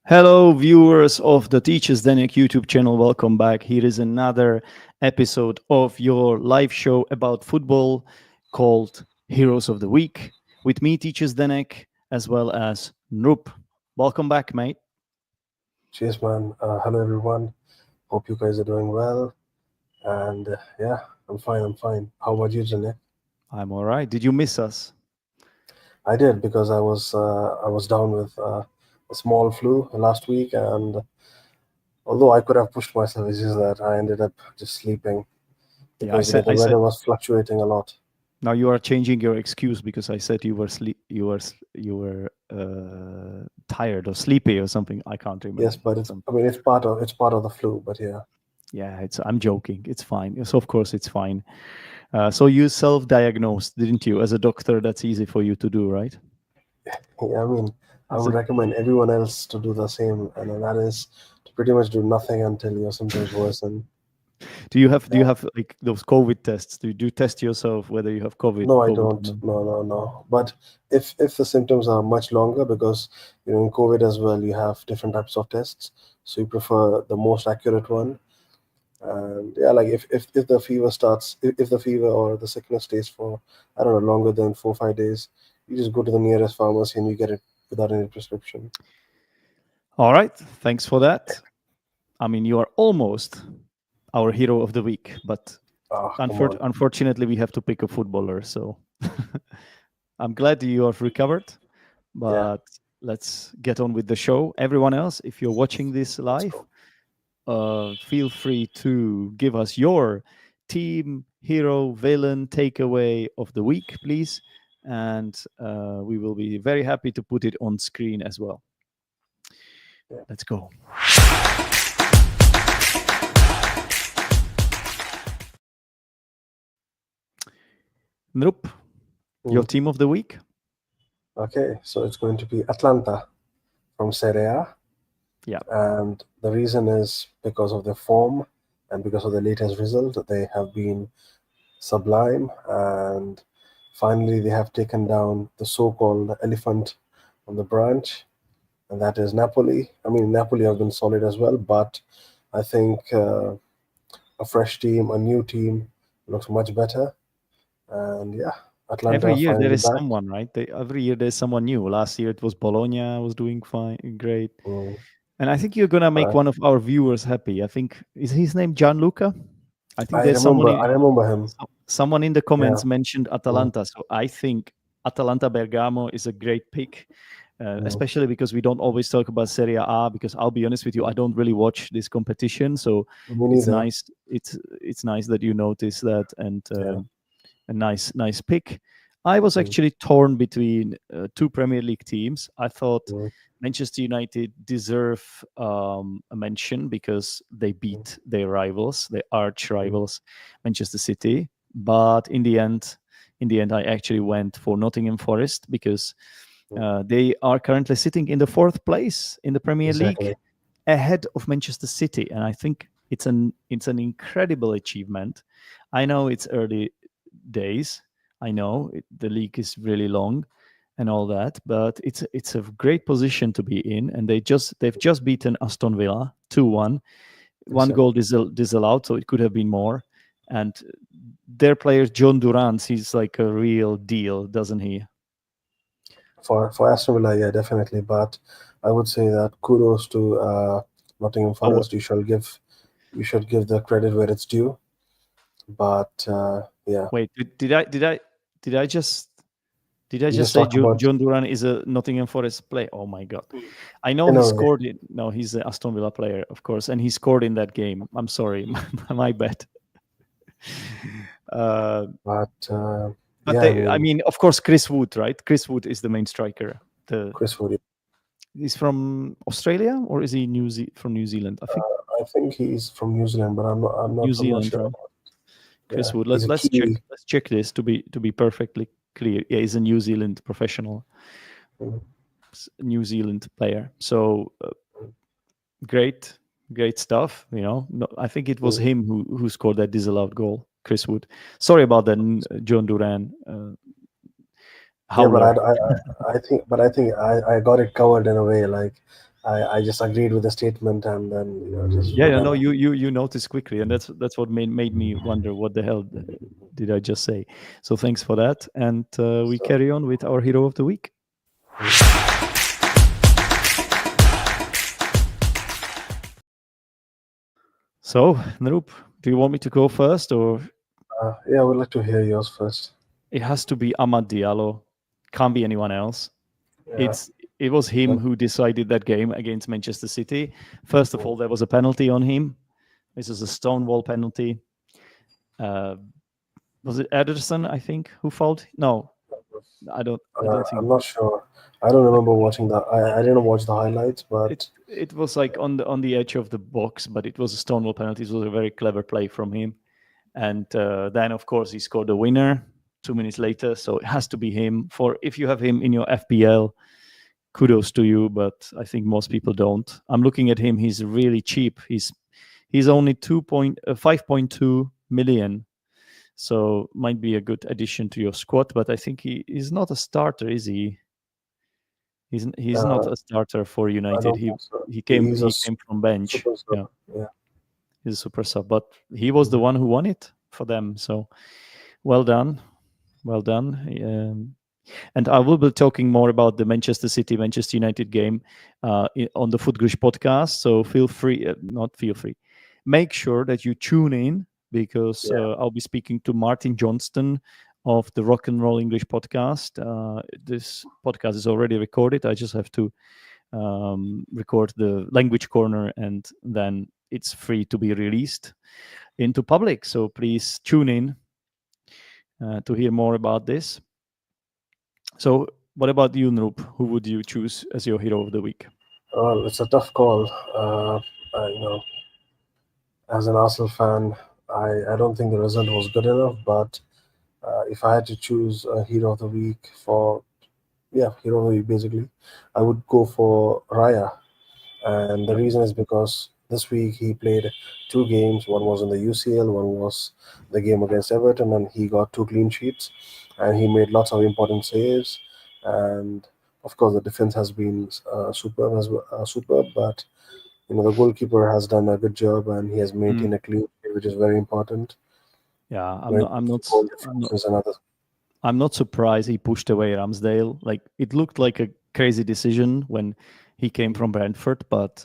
Hello, viewers of the Teachers Denik YouTube channel. Welcome back. Here is another episode of your live show about football called Heroes of the Week with me, Teachers Denik, as well as Noop. Welcome back, mate. Cheers, man. Hello, everyone. Hope you guys are doing well. And yeah, I'm fine. I'm fine. How about you, Janek? I'm all right. Did you miss us? I did because I was down with a small flu last week, and although I could have pushed myself, it's just that I ended up just sleeping Yeah, I because said, the I said. weather was fluctuating a lot. Now you are changing your excuse because I said you were tired or sleepy or something. I can't remember. Yes, but it's part of the flu. But yeah, Yeah, I'm joking. It's fine. Yes, of course, it's fine. So you self-diagnosed, didn't you? As a doctor, that's easy for you to do, right? yeah. I mean, I As would a, recommend everyone else to do the same, and that is to pretty much do nothing until your symptoms worsen. do you have like those COVID tests? Do you test yourself whether you have COVID No, I COVID or don't. not? No, no, no. But if the symptoms are much longer, because in COVID as well, you have different types of tests, so you prefer the most accurate one. And yeah, like if the fever starts, if the fever or the sickness stays for I don't know longer than 4 or 5 days, you just go to the nearest pharmacy and you get it without any prescription. All right, thanks for that. I mean, you are almost our hero of the week, but Ah, come on. unfortunately, we have to pick a footballer. So I'm glad you have recovered, Yeah, but let's get on with the show. Everyone else, if you're watching this let's live, go. feel free to give us your team hero villain takeaway of the week, please, and we will be very happy to put it on screen as well. Yeah. Let's go. Nope. Your Mm. team of the week? Okay, so it's going to be Atlanta from Serie A. Yeah. And the reason is because of their form and because of the latest result that they have been sublime, and finally they have taken down the so-called elephant on the branch, and that is Napoli. I mean, Napoli have been solid as well, but I think a fresh team, a new team looks much better. And yeah, Every Atlanta are year there finally is back. someone, right? Every year there's someone new. Last year it was Bologna was doing fine, great. Mm. And I think you're gonna make But one of our viewers happy. I think is his name Gianluca? I think I there's someone remember, I remember him. someone in the Yeah. comments mentioned Mm. Atalanta. So I think Atalanta Bergamo is a great pick, Mm. especially because we don't always talk about Serie A. Because I'll be honest with you, I don't really watch this competition, so Me it's neither. nice. It's nice that you notice that, and Yeah. a nice pick. I was Mm. actually torn between two Premier League teams. I thought Mm. Manchester United deserve a mention because they Mm. beat their rivals, their arch Mm. rivals, Manchester City. But in the end, I actually went for Nottingham Forest because Mm. they are currently sitting in the fourth place in the Premier League, Exactly. ahead of Manchester City, and I think it's an incredible achievement. I know it's early days. I know the league is really long and all that, but it's a great position to be in. And they've just beaten Aston Villa 2-1. One Exactly. goal disallowed, so it could have been more. And their player John Durant, he's like a real deal, doesn't he? For Aston Villa, yeah, definitely. But I would say that kudos to Nottingham Oh Forest. You should give the credit where it's due. But yeah, wait, did I just you just say talked about. John Duran is a Nottingham Forest player? Oh my god! I know he No, scored it. No, he's an Aston Villa player, of course, and he scored in that game. I'm sorry, my bad. Uh, but but yeah, I I mean, mean, of course, Chris Wood, right? Chris Wood is the main striker. Chris Wood. He's from Australia, or is he from New Zealand? I think I think he's from New Zealand, but I'm not. I'm New not. I'm not Zealand, sure. right? Yeah, Chris Wood. he's a Let's check. Kiwi. Let's check this to be perfectly clear. Yeah, he's a New Zealand professional, Mm. New Zealand player. So great, great stuff. No, I think it was Mm. him who scored that disallowed goal. Chris Wood. Sorry about that, John Duran. Yeah, but Howler. I think I got it covered in a way. Like I just agreed with the statement and then just Yeah, put yeah, no, an. you noticed quickly, and that's what made me wonder what the hell did I just say. So thanks for that, and we So, carry on with our hero of the week. So, Narup, do you want me to go first, or yeah, I would like to hear yours first. it has to be Amad Diallo? Can't be anyone else. Yeah. It's it was him Well, who decided that game against Manchester City. First of all, there was a penalty on him. This is a stonewall penalty. Uh, was it Ederson? I think who fouled? No, I don't. I don't think I'm not sure. I don't remember watching that. I didn't watch the highlights, it. but It was like on the edge of the box, but it was a stonewall penalty. It was a very clever play from him. And then, of course, he scored the winner 2 minutes later. So it has to be him. For if you have him in your FPL, kudos to you. But I think most people don't. I'm looking at him. He's really cheap. He's only 5.2 million. So might be a good addition to your squad. But I think he's not a starter, is he? He's not uh, a starter for I United. don't He think so. he came He's a he came from bench. super sub. Yeah, Yeah. he's a super sub. But he was the one who won it for them. So well done. Well done. And I will be talking more about the Manchester City Manchester United game on the Footgrish podcast. So feel free, not feel free, make sure that you tune in because Yeah. I'll be speaking to Martin Johnston of the Rock and Roll English podcast. This podcast is already recorded. I just have to record the language corner and then it's free to be released into public. So please tune in to hear more about this. So, what about you, Noop? Who would you choose as your hero of the week? Well, it's a tough call. You know, as an Arsenal fan, I don't think the result was good enough. But if I had to choose a hero of the week for, yeah, hero of the week basically, I would go for Raya. And the Yep. reason is because this week he played two games. One was in the UCL, one was the game against Everton, and he got two clean sheets, and he made lots of important saves. And of course, the defense has been superb as well, superb. But the goalkeeper has done a good job, and he has Mm, maintained a clean sheet, which is very important yeah, I'm when it not. I'm comes to not. goal I'm not. differences and other. I'm not surprised he pushed away Ramsdale. Like it looked like a crazy decision when he came from Brentford, but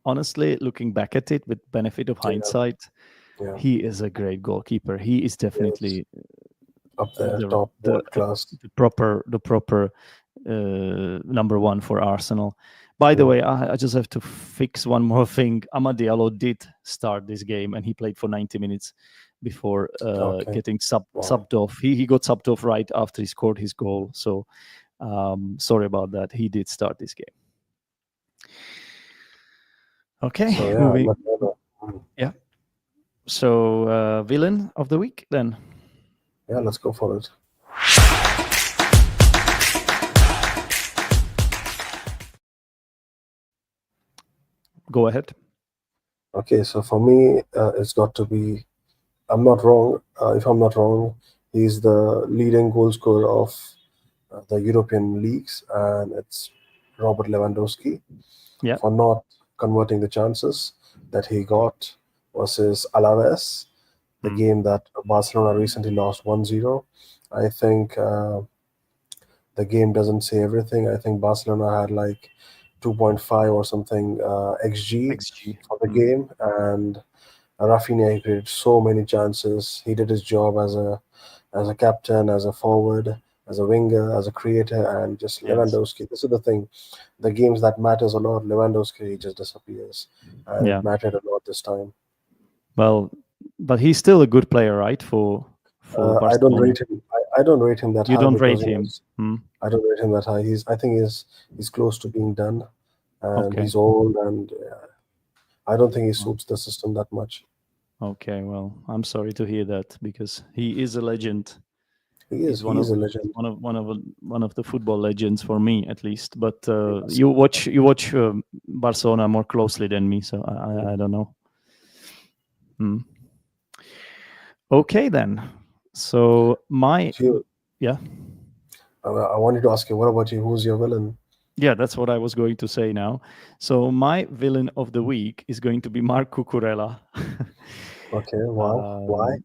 honestly, looking back at it with benefit of Yeah, hindsight, yeah, he is a great goalkeeper. He is yes, definitely up there, the top the world class. the proper number one for Arsenal. By the Mm. way, I just have to fix one more thing. Amad Diallo did start this game, and he played for 90 minutes before Okay, getting wow. subbed off. He got subbed off right after he scored his goal. So sorry about that. He did start this game. So Okay, yeah, moving. Mm. Yeah. So villain of the week then. Yeah, let's go for it. Go ahead. Okay, so for me, it's got to be. I'm not wrong. If I'm not wrong, he's the leading goal scorer of the European leagues, and it's Robert Lewandowski Yeah. for not converting the chances that he got versus Alaves, the Mm. game that Barcelona recently lost 1-0. I think the game doesn't say everything. I think Barcelona had like 2.5 or something XG XG. for the Mm. game, and Rafinha created so many chances. He did his job as a captain, as a forward, as a winger, as a creator, and just Yes. Lewandowski. This is the thing. The games that matters a lot, Lewandowski just disappears, and it Yeah. mattered a lot this time. Well, but he's still a good player, right? For I don't Barcelona. rate him. I don't rate him that You high don't because rate him. Hmm. I don't rate him that high. I think he's close to being done, and Okay. he's old, and I don't think he Oh, suits the system that much. okay. Well, I'm sorry to hear that because he is a legend. He is. He's He is a he's legend. one of the football legends for me at least. But Yes. you watch Barcelona more closely than me, so I don't know. Hmm. Okay then. So my If you, yeah. I wanted to ask you, what about you? Who's your villain? Yeah, that's what I was going to say now. So my villain of the week is going to be Mark Cucurella. Okay, wow. Why? um,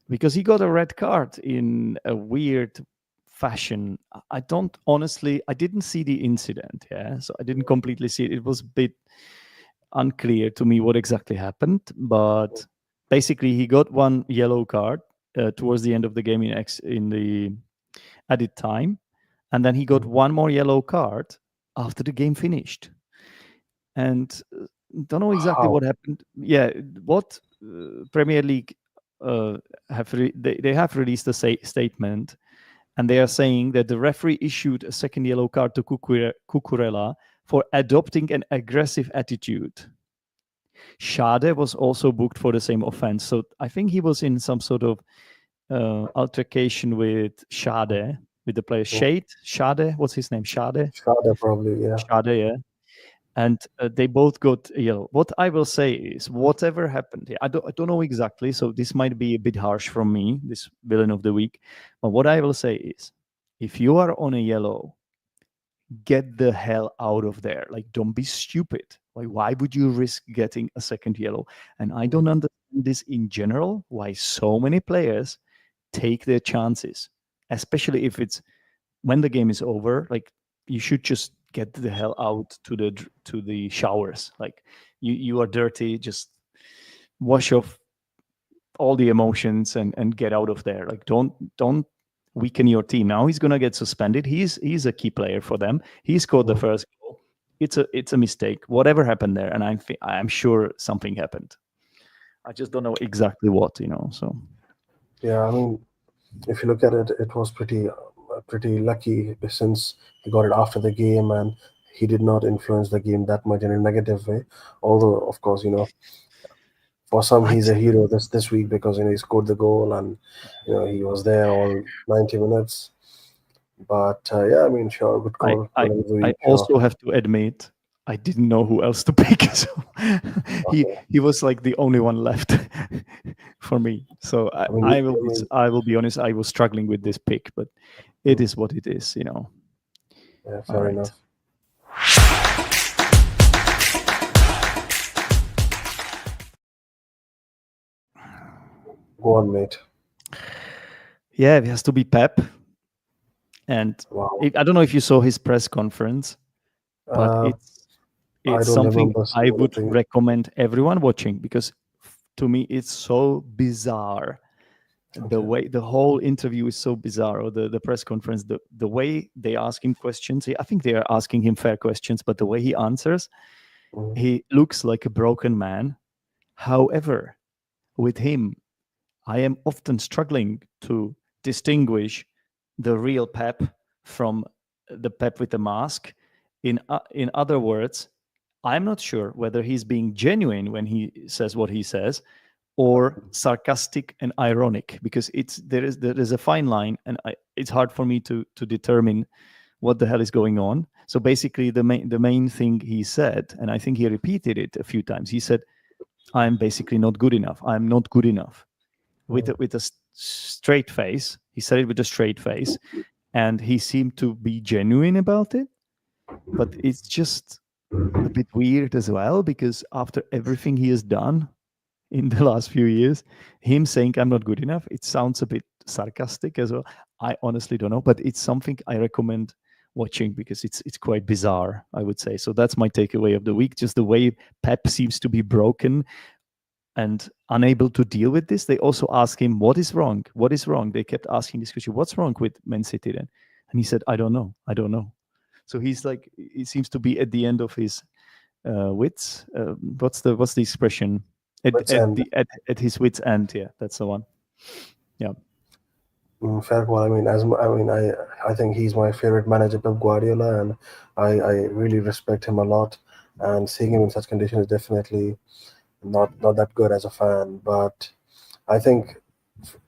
because he got a red card in a weird fashion. I don't honestly, I didn't see the incident, yeah, so I didn't completely see it. It was a bit unclear to me what exactly happened, but basically he got one yellow card towards the end of the game in the added time, and then he got Mhm. one more yellow card after the game finished. And don't know exactly How? what happened. Yeah, what Premier League they have released a statement, and they are saying that the referee issued a second yellow card to Cucurella for adopting an aggressive attitude. Schade was also booked for the same offense. So I think he was in some sort of altercation with Schade, with the player Mhm. Schade. What's his name? Schade. Shada probably, yeah. Schade, yeah. And they both got yellow. What I will say is, whatever happened here, I don't know exactly. So this might be a bit harsh from me, this villain of the week. But what I will say is, if you are on a yellow, get the hell out of there. Like, don't be stupid. Like, why would you risk getting a second yellow? And I don't Mhm. understand this in general, why so many players take their chances, especially if it's when the game is over. Like, you should just get the hell out to the showers. Like, you are dirty, just wash off all the emotions and get out of there. Like, don't weaken your team. Now he's gonna get suspended. He's a key player for them. He scored the Mhm. first goal. It's a mistake. Whatever happened there, and I'm sure something happened. I just don't know exactly what, So Yeah, I mean, if you look at it, it was pretty lucky since he got it after the game and he did not influence the game that much in a negative way. Although, of course, for some I he's a hero this week because he scored the goal and he was there all 90 minutes. But yeah, I mean, sure, good I call, I villain of the I week, sure. also have to admit I didn't know who else to pick. So Okay, he was like the only one left for me. So I, I mean, I will I be mean, I will be honest. I was struggling with this pick, but it mm, is what it is. yeah, All fair right. enough. Go on, mate. Yeah, it has to be Pep, and Wow. I don't know if you saw his press conference, but uh I it's don't something remember I seeing would anything. recommend everyone watching because to me it's so bizarre. The Okay. way the whole interview is so bizarre, or the press conference, the way they ask him questions, I think they are asking him fair questions, but the way he answers, Mhm. he looks like a broken man. However, with him, I am often struggling to distinguish the real Pep from the Pep with the mask. In other words, I'm not sure whether he's being genuine when he says what he says, or sarcastic and ironic, because there is a fine line, and it's hard for me to determine what the hell is going on. So basically, the main thing he said, and I think he repeated it a few times. He said, "I'm basically not good enough. I'm not good enough." Mhm. With a straight face. He said it with a straight face, and he seemed to be genuine about it. But it's just a bit weird as well, because after everything he has done in the last few years, him saying I'm not good enough, it sounds a bit sarcastic as well. I honestly don't know, but it's something I recommend watching because it's quite bizarre, I would say. So that's my takeaway of the week. Just the way Pep seems to be broken and unable to deal with this. They also ask him, "What is wrong? What is wrong?" They kept asking this question, "What's wrong with Man City then?" And he said, "I don't know. I don't know." So he's like, he seems to be at the end of his wits. What's the expression? Let's end. At his wits end. Yeah, that's the one. Yeah. Fair call. I mean, I think he's my favorite manager, Pep Guardiola, and I really respect him a lot. And seeing him in such conditions is definitely not that good as a fan. But I think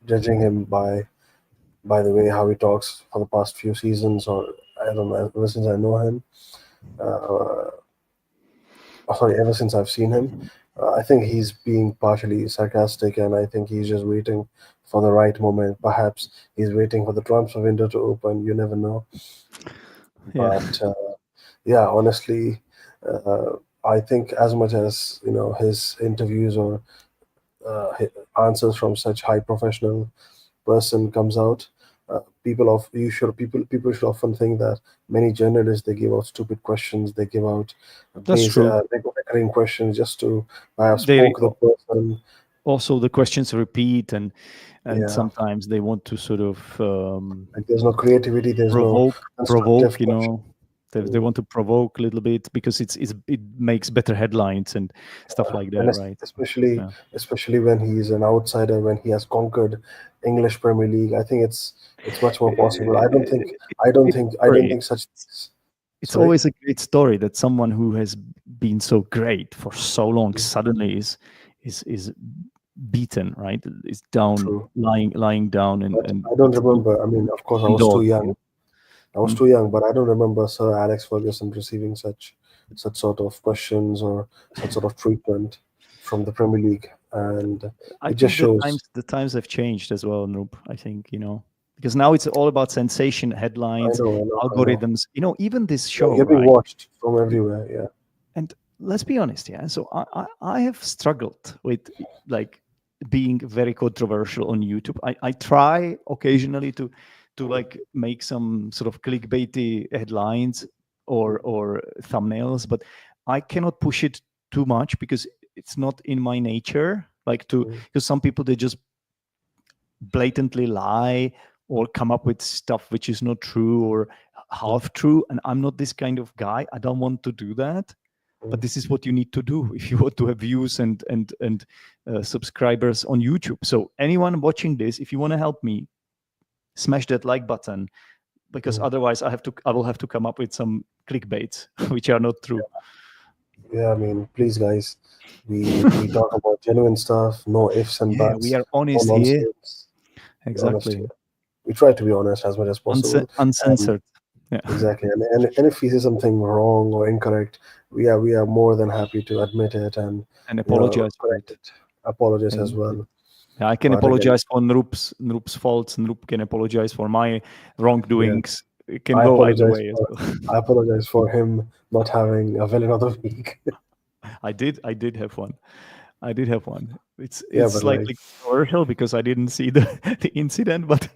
judging him by the way how he talks for the past few seasons, or I don't know, ever since I know him, uh, sorry, ever since I've seen him, I think he's being partially sarcastic, and I think he's just waiting for the right moment. Perhaps he's waiting for the transfer window to open. You never know. Yeah. But Yeah, honestly, I think as much as his interviews or answers from such high professional person comes out, people should often think that many journalists, they give out stupid questions, they give out That's true. recurring questions just to perhaps They poke the person. also the questions repeat, and Yeah, sometimes they want to sort of like there's no creativity, there's no provoke, constructive question. they Mm. want to provoke a little bit because it makes better headlines and stuff like And that, right? So, especially yeah. when he's an outsider, when he has conquered English Premier League, I think it's much more possible. I don't Sorry, think such things. it's Sorry. always a great story that someone who has been so great for so long Mm. suddenly is beaten, right? Is down, True. lying down, But and I don't it's remember. I mean, of course, I was too dogs. Yeah. young. I was Mm. too young, but I don't remember Sir Alex Ferguson receiving such sort of questions or such sort of treatment from the Premier League, and I it just think shows. the times have changed as well, Noop. I think, because now it's all about sensation, I headlines, know, I know, I know. algorithms. Even this show, You're being right? watched from everywhere. Yeah. And let's be honest, yeah. So I have struggled with like being very controversial on YouTube. I try occasionally to like make some sort of clickbaity headlines or thumbnails, but I cannot push it too much because it's not in my nature. Like to Mm, because some people they just blatantly lie or come up with stuff which is not true or mm, half true, and I'm not this kind of guy. I don't want to do that, but mm, this is what you need to do if you want to have views and subscribers on YouTube. So anyone watching this, if you want to help me, smash that like button, because mm. otherwise I will have to come up with some clickbaits which are not true. Yeah, I mean, please, guys, we talk about genuine stuff, no ifs and Yeah, we buts, are no honest here. nonsense. Be honest Exactly. here. We try to be honest as much as possible, and Uncensored. Yeah. exactly, and if we see something wrong or incorrect, we are more than happy to admit it and And apologize for correct it. it, apologize as Exactly. well. Yeah, I can But again, apologize for Noop's faults. Noop can apologize for my yeah, wrongdoings. It can I go either apologize way as for well. I apologize for him not having a villain of the week. I did have one. I did have one. Yeah, It's but like, slightly controversial because I didn't see the the incident, but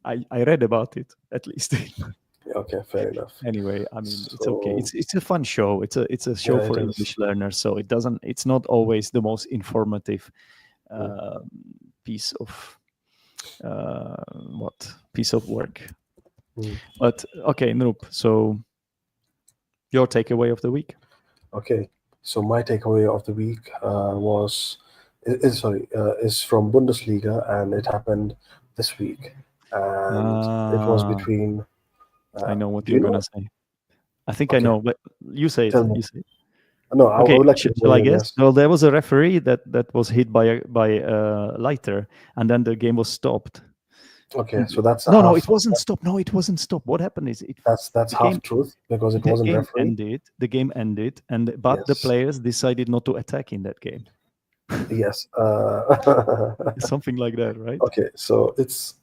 I read about it at least. okay, fair enough. Anyway, I mean, it's okay. So It's a fun show. It's a show yeah, it for is. English learners, so it's not always the most informative Mm, uh, piece of what piece of work. mm. But okay, Noop. So your takeaway of the week? Okay, so my takeaway of the week is from Bundesliga, and it happened this week, and it was Ah, between. I know what Do you're you know? gonna say. I think I Okay, know, but you say it. tell me. You say it. No, I Okay, would like to shall know I your guess? guess. Well, there was a referee that was hit by a lighter, and then the game was stopped. Okay, And so that's a no, no, it half. wasn't stopped. No, it wasn't stopped. What happened is That's the game half truth because it the wasn't game referee. ended. The game ended, and but the Yes, players decided not to attack in that game. yes. Something like that, right? Okay, so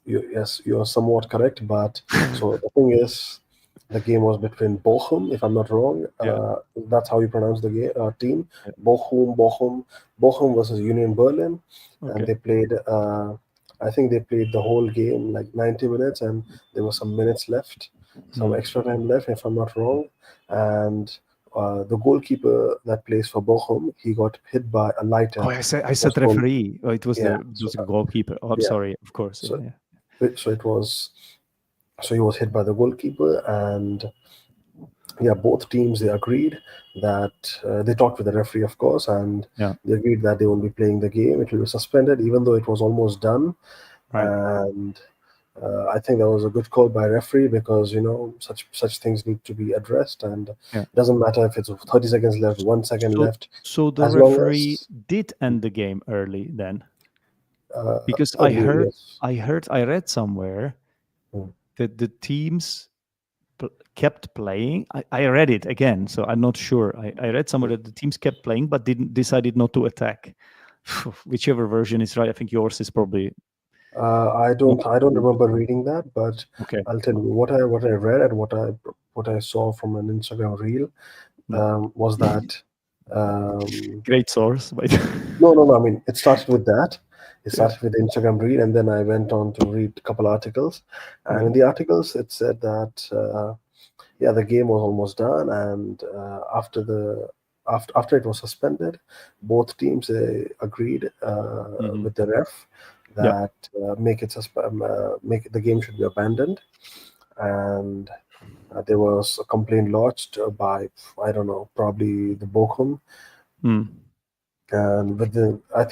yes, you're somewhat correct, but so the thing is, the game was between Bochum, if I'm not wrong. Yeah. That's how you pronounce the team. Yeah. Bochum versus Union Berlin, and Okay. they played. I think they played the whole game like 90 minutes, and there was some minutes left, some Mm. extra time left, if I'm not wrong. And the goalkeeper that plays for Bochum, he got hit by a Oh, lighter. I It was said called, referee. Oh, yeah. it was a goalkeeper. Oh, I'm Yeah. sorry. Of course. Yeah, So yeah. so it was so he was hit by the goalkeeper, and yeah, both teams, they agreed that they talked with the referee, of course, and Yeah. they agreed that they won't be playing the game. It will be suspended, even though it was almost done. Right. And I think that was a good call by referee because such things need to be addressed, and it Yeah. doesn't matter if it's 30 seconds left, 1 second So left, so the as long referee as did end the game early then, uh, because early, yes. I read somewhere Mm, that the teams kept playing. I read it again, so I'm not sure. I read somewhere mm. that the teams kept playing but didn't decided not to attack. Whichever version is right. I think yours is probably I not don't I don't true. remember reading that, but Okay. I'll tell you what I read and what I what I saw from an Instagram reel Mm. was that um, Great source, but no. I mean, it started with that. It yeah, started with the Instagram read, and then I went on to read a couple articles. And yeah. in the articles, it said that yeah, the game was almost done, and after it was suspended, both teams agreed Hmm. with the ref Yeah. that make the game should be abandoned, and there was a complaint lodged by, I don't know, probably the Bochum, Mm. and I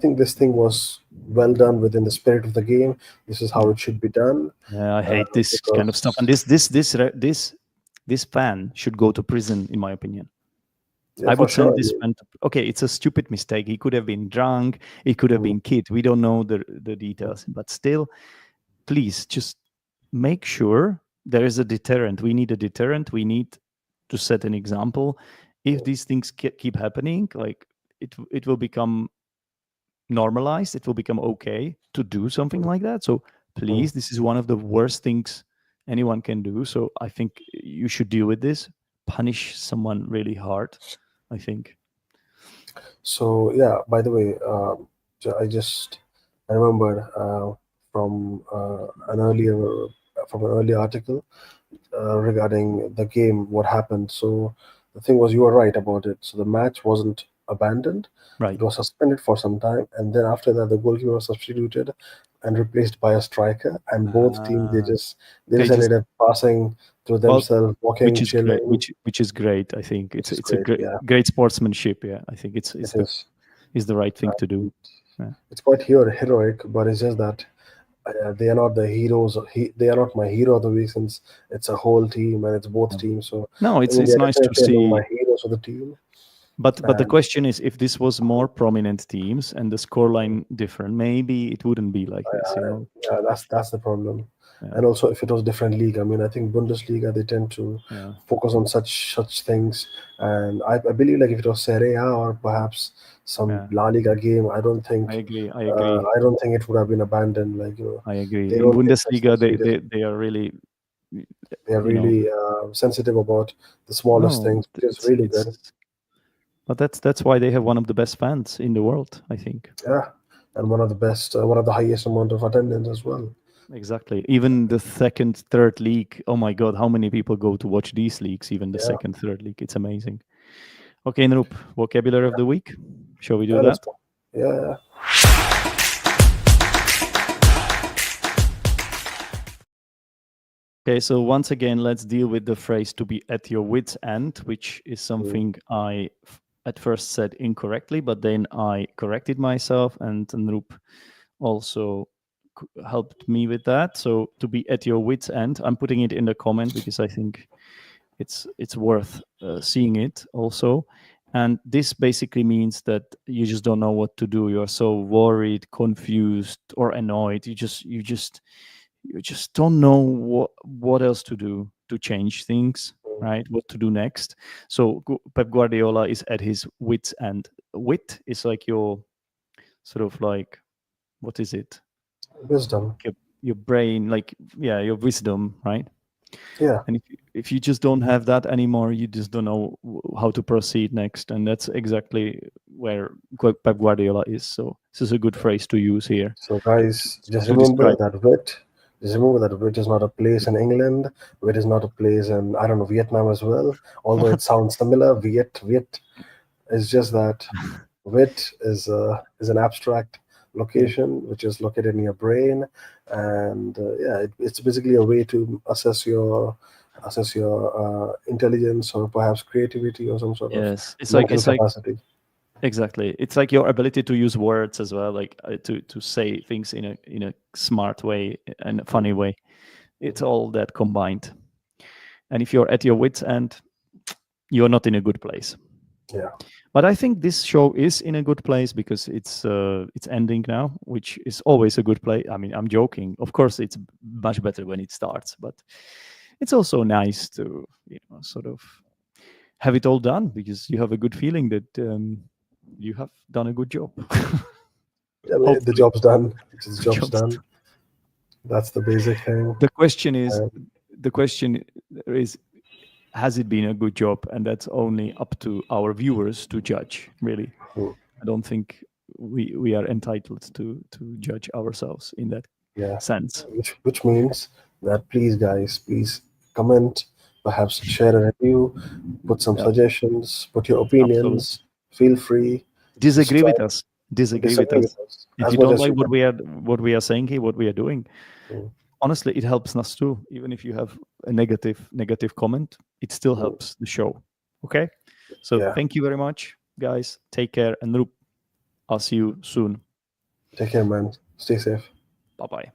think this thing was well done within the spirit of the game. This is how Yeah. it should be done, Yeah, I hate this kind of stuff, and because this fan should go to prison, in my opinion. yeah, I for would sure. send I this mean, fan. Okay, it's a stupid mistake. He could have been drunk. He could have mm, been kid. We don't know the details, but still, please just make sure there is a deterrent. We need a deterrent. We need to set an example. If these things keep happening, like it will become normalized. It will become okay to do something mm, like that. So mm. please, this is one of the worst things anyone can do. So I think you should deal with this. Punish someone really hard. I think. So yeah, by the way, I remembered from an earlier article regarding the game, what happened. So the thing was, you were right about it. So the match wasn't abandoned; Right. it was suspended for some time, and then after that, the goalkeeper was substituted and replaced by a striker. And both teams, Uh, they they just just ended up passing through well, themselves, which walking, is great. chilling, Which is great. I think which is it's a great. great Yeah, great sportsmanship. Yeah, I think it is the right thing to do. is. Yeah, It's quite heroic, but it's just that they are not the heroes. They are not my hero of the week, since it's a whole team and it's both yeah. teams. So No, I mean, it's they're nice to definitely among my see. heroes of the team. But the And question is, if this was more prominent teams and the scoreline different, maybe it wouldn't be like this. yeah, that's the problem. Yeah, And also, if it was different league, I mean, I think Bundesliga, they tend to yeah, focus on such things. And I believe, like, if it was Serie A or perhaps some yeah. La Liga game, I agree. I uh, agree. I don't think it would have been abandoned. Like, I agree. they In don't take such Bundesliga, things seriously. they are really, They are you know, really sensitive about the smallest no, things, which is really good. but that's why they have one of the best fans in the world. I think. Yeah, and one of the best, one of the highest amount of attendance as well. Exactly. Even the second, third league. Oh my God, how many people go to watch these leagues? Even the Yeah, second, third league. It's amazing. Okay, Noop, vocabulary of the week. Shall we do yeah, let's that? go. Yeah, Okay, so once again, let's deal with the phrase to be at your wits' end, which is mm, something I at first said incorrectly, but then I corrected myself, and Noop also helped me with that. So to be at your wits' end, I'm putting it in the comment because I think it's worth seeing it also. And this basically means that you just don't know what to do. You're so worried, confused, or annoyed. You just don't know what else to do to change things, mm. right? What to do next. So Pep Guardiola is at his wits end. Wit is like your sort of like, what is it? Wisdom. Your brain, like, yeah, your wisdom, right? Yeah, And if you just don't have that anymore, you just don't know how to proceed next. And that's exactly where Pep Guardiola is. So this is a good phrase to use here so to, guys, just to remember describe. that wit. Just remember that wit is not a place in England. Wit is not a place in, I don't know, Vietnam as well. Although it sounds similar, Viet. It's just that wit is an abstract Yeah. location which is located in your brain, and yeah, it's basically a way to assess your intelligence, or perhaps creativity, or some sort of Yes, mental capacity. exactly. It's like your ability to use words as well, like to say things in a smart way and a funny way. It's all that combined. And if you're at your wits' end, you're not in a good place. Yeah, But I think this show is in a good place because it's ending now, which is always a good place. I mean, I'm joking. Of course, it's much better when it starts, but it's also nice to sort of have it all done because you have a good feeling that you have done a good job. I mean, the Hopefully, job's done. The the job's job's done. done. That's the basic thing. The question is, And the question is, has it been a good job? And that's only up to our viewers to judge, really. Mm. I don't think we are entitled to judge ourselves in that Yeah, sense. which means that please, guys, please comment, perhaps share a review, put some Yeah, suggestions, put your absolutely. opinions. Feel free to Disagree with subscribe, us. Disagree with disagree us. with us If as you much don't as like you can. what we are saying here, what we are doing, Mm. honestly, it helps us too. Even if you have a negative comment, it still Mm. helps the show. Okay. So Yeah, thank you very much, guys. Take care, and Rup, I'll see you soon. take care, man. Stay safe. Bye bye.